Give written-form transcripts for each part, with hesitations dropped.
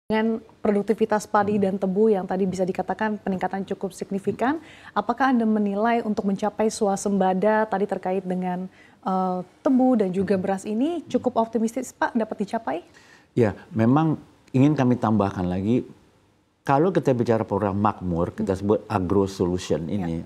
Dengan produktivitas padi dan tebu yang tadi bisa dikatakan peningkatan cukup signifikan, apakah Anda menilai untuk mencapai swasembada tadi terkait dengan tebu dan juga beras ini cukup optimistis Pak dapat dicapai? Ya, memang ingin kami tambahkan lagi, kalau kita bicara program makmur, kita sebut agro solution ini,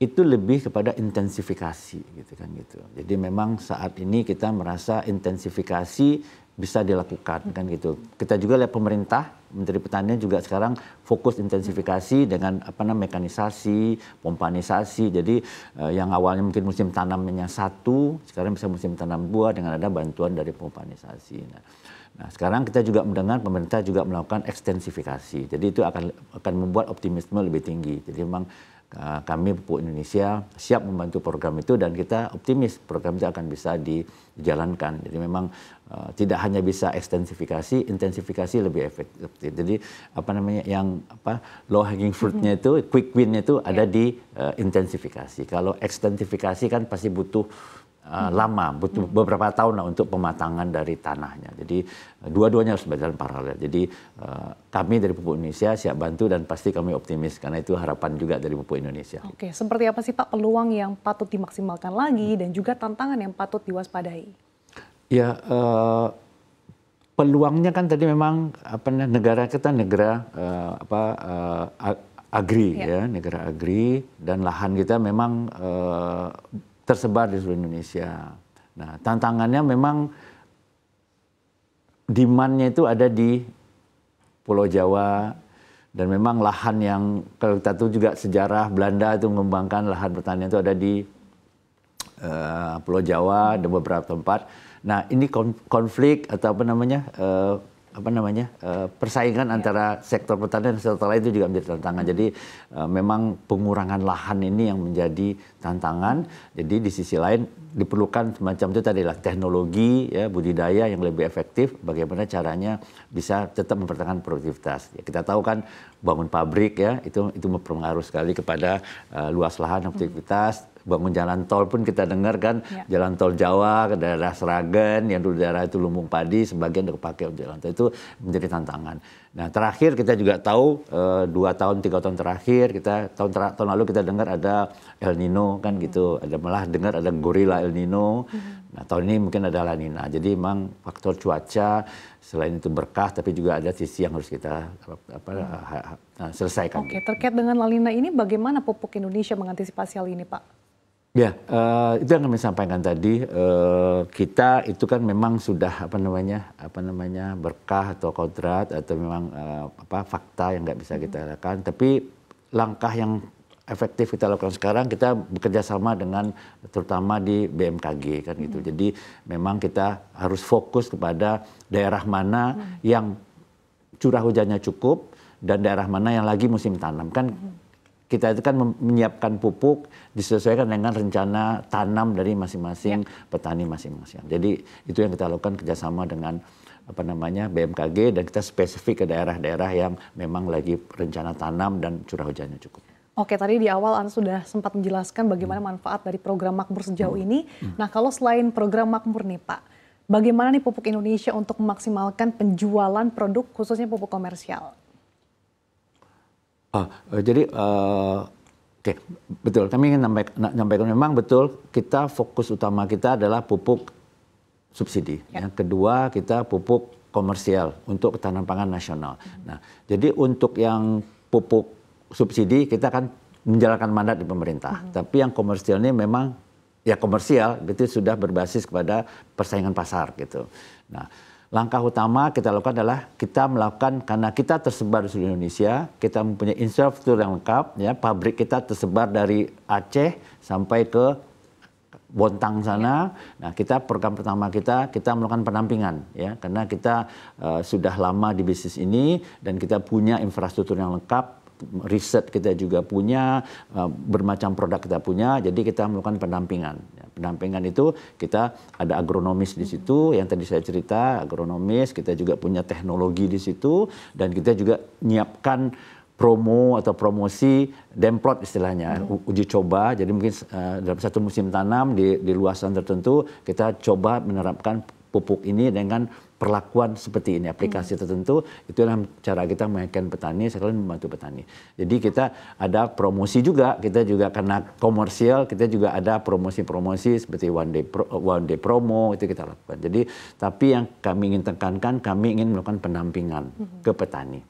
itu lebih kepada intensifikasi gitu kan gitu. Jadi memang saat ini kita merasa intensifikasi bisa dilakukan kan gitu. Kita juga lihat pemerintah, Menteri Pertanian juga sekarang fokus intensifikasi dengan mekanisasi, pompanisasi. Jadi yang awalnya mungkin musim tanamnya satu, sekarang bisa musim tanam dua dengan ada bantuan dari pompanisasi. Nah, sekarang kita juga mendengar pemerintah juga melakukan ekstensifikasi. Jadi itu akan membuat optimisme lebih tinggi. Jadi memang kami Pupuk Indonesia siap membantu program itu dan kita optimis program itu akan bisa dijalankan. Jadi memang tidak hanya bisa ekstensifikasi, intensifikasi lebih efektif. Jadi low hanging fruitnya itu, quick win-nya itu ada di intensifikasi. Kalau ekstensifikasi kan pasti butuh lama, butuh beberapa tahun lah untuk pematangan dari tanahnya. Jadi dua-duanya harus berjalan paralel. Jadi kami dari Pupuk Indonesia siap bantu dan pasti kami optimis karena itu harapan juga dari Pupuk Indonesia. Oke, seperti apa sih Pak peluang yang patut dimaksimalkan lagi dan juga tantangan yang patut diwaspadai? Ya, peluangnya kan tadi memang negara kita negara agri ya, negara agri dan lahan kita memang tersebar di seluruh Indonesia. Nah, tantangannya memang demand-nya itu ada di Pulau Jawa dan memang lahan yang kalau kita tahu juga sejarah Belanda itu mengembangkan lahan pertanian itu ada di Pulau Jawa dan beberapa tempat. Nah, ini konflik atau persaingan antara sektor pertanian dan sektor lain itu juga menjadi tantangan. Jadi memang pengurangan lahan ini yang menjadi tantangan. Jadi di sisi lain diperlukan semacam itu tadi lah teknologi ya budidaya yang lebih efektif. Bagaimana caranya bisa tetap mempertahankan produktivitas. Ya, kita tahu kan bangun pabrik ya itu mempengaruhi sekali kepada luas lahan dan produktivitas. Bangun jalan tol pun kita dengar kan, jalan tol Jawa ke daerah Sragen, yang dulu daerah itu lumbung padi, sebagian dipakai untuk jalan tol, itu menjadi tantangan. Nah terakhir kita juga tahu 2 tahun 3 tahun terakhir tahun lalu kita dengar ada El Nino kan gitu, ada malah dengar ada gorila El Nino. Nah tahun ini mungkin ada La Nina. Jadi memang faktor cuaca selain itu berkah, tapi juga ada sisi yang harus kita selesaikan. Oke, terkait dengan La Nina ini bagaimana Pupuk Indonesia mengantisipasi hal ini Pak? Ya, itu yang kami sampaikan tadi. Kita itu kan memang sudah berkah atau kodrat atau memang fakta yang nggak bisa kita lakukan. Tapi langkah yang efektif kita lakukan sekarang kita bekerja sama dengan terutama di BMKG kan gitu. Jadi memang kita harus fokus kepada daerah mana yang curah hujannya cukup dan daerah mana yang lagi musim tanam kan. Kita itu kan menyiapkan pupuk disesuaikan dengan rencana tanam dari masing-masing petani masing-masing. Jadi itu yang kita lakukan kerjasama dengan BMKG dan kita spesifik ke daerah-daerah yang memang lagi rencana tanam dan curah hujannya cukup. Oke, tadi di awal Anda sudah sempat menjelaskan bagaimana manfaat dari program Makmur sejauh ini. Nah, kalau selain program Makmur nih Pak, bagaimana nih Pupuk Indonesia untuk memaksimalkan penjualan produk khususnya pupuk komersial? Jadi oke, betul. Kami ingin menyampaikan memang betul kita fokus utama kita adalah pupuk subsidi. Yang kedua kita pupuk komersial untuk ketahanan pangan nasional. Nah, jadi untuk yang pupuk subsidi kita akan menjalankan mandat di pemerintah. Tapi yang komersial ini memang ya komersial itu sudah berbasis kepada persaingan pasar gitu. Nah, langkah utama kita lakukan adalah kita melakukan karena kita tersebar di seluruh Indonesia, kita mempunyai infrastruktur yang lengkap, ya pabrik kita tersebar dari Aceh sampai ke Bontang sana. Nah, program pertama kita melakukan pendampingan, ya karena kita sudah lama di bisnis ini dan kita punya infrastruktur yang lengkap. Riset kita juga punya, bermacam produk kita punya, jadi kita melakukan pendampingan. Pendampingan itu kita ada agronomis di situ, yang tadi saya cerita, agronomis, kita juga punya teknologi di situ, dan kita juga menyiapkan promo atau promosi demplot istilahnya, uji coba, jadi mungkin dalam satu musim tanam di luasan tertentu, kita coba menerapkan pupuk ini dengan perlakuan seperti ini, aplikasi tertentu, itu adalah cara kita mengaitkan petani, sekalian membantu petani. Jadi kita ada promosi juga, kita juga karena komersial, kita juga ada promosi-promosi seperti one day promo, itu kita lakukan. Jadi, tapi yang kami ingin tekankan, kami ingin melakukan pendampingan ke petani.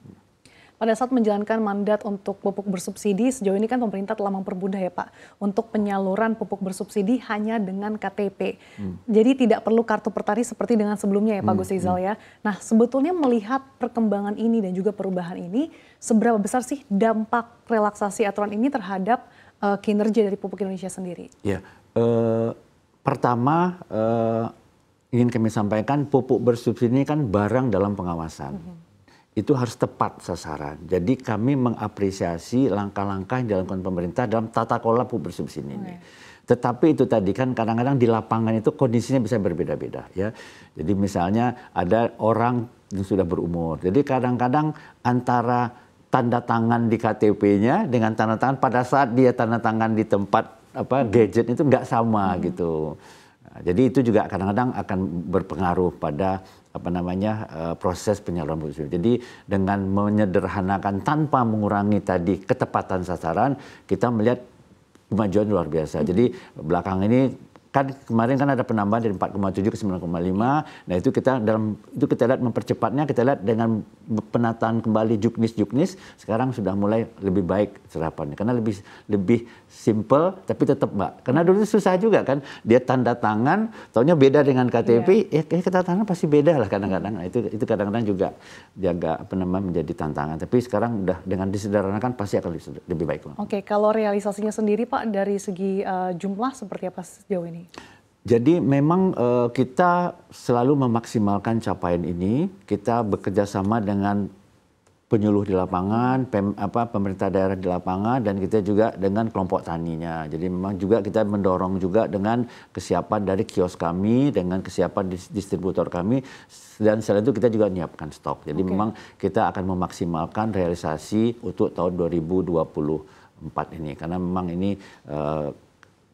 Pada saat menjalankan mandat untuk pupuk bersubsidi, sejauh ini kan pemerintah telah mempermudah ya Pak, untuk penyaluran pupuk bersubsidi hanya dengan KTP. Jadi tidak perlu kartu petani seperti dengan sebelumnya ya Pak Gus Rizal ya. Nah sebetulnya melihat perkembangan ini dan juga perubahan ini, seberapa besar sih dampak relaksasi aturan ini terhadap kinerja dari pupuk Indonesia sendiri? Ya, pertama ingin kami sampaikan pupuk bersubsidi ini kan barang dalam pengawasan. Itu harus tepat sasaran. Jadi kami mengapresiasi langkah-langkah yang dilakukan pemerintah dalam tata kelola pupuk bersubsidi ini. Tetapi itu tadi kan kadang-kadang di lapangan itu kondisinya bisa berbeda-beda ya. Jadi misalnya ada orang yang sudah berumur. Jadi kadang-kadang antara tanda tangan di KTP-nya dengan tanda tangan pada saat dia tanda tangan di tempat gadget itu nggak sama gitu. Nah, jadi itu juga kadang-kadang akan berpengaruh pada proses penyaluran pupuk bersubsidi. Jadi dengan menyederhanakan tanpa mengurangi tadi ketepatan sasaran, kita melihat kemajuan luar biasa. Jadi belakang ini kan kemarin kan ada penambahan dari 4,7 ke 9,5. Nah itu kita lihat mempercepatnya, kita lihat dengan penataan kembali juknis sekarang sudah mulai lebih baik serapannya karena lebih simple tapi tetap karena dulu susah juga kan dia tanda tangan taunya beda dengan KTP tanda tangan pasti beda lah kadang-kadang. Nah, itu kadang-kadang juga jaga menjadi tantangan tapi sekarang udah dengan disederhanakan pasti akan lebih baik. Oke, kalau realisasinya sendiri Pak dari segi jumlah seperti apa sejauh ini? Jadi memang kita selalu memaksimalkan capaian ini. Kita bekerja sama dengan penyuluh di lapangan, pemerintah daerah di lapangan, dan kita juga dengan kelompok taninya. Jadi memang juga kita mendorong juga dengan kesiapan dari kios kami, dengan kesiapan distributor kami, dan selain itu kita juga menyiapkan stok. Jadi memang kita akan memaksimalkan realisasi untuk tahun 2024 ini. Karena memang ini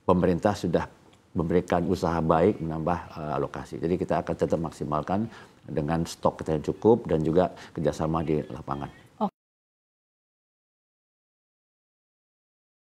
pemerintah sudah memberikan usaha baik menambah alokasi. Jadi kita akan tetap maksimalkan dengan stok kita yang cukup dan juga kerjasama di lapangan.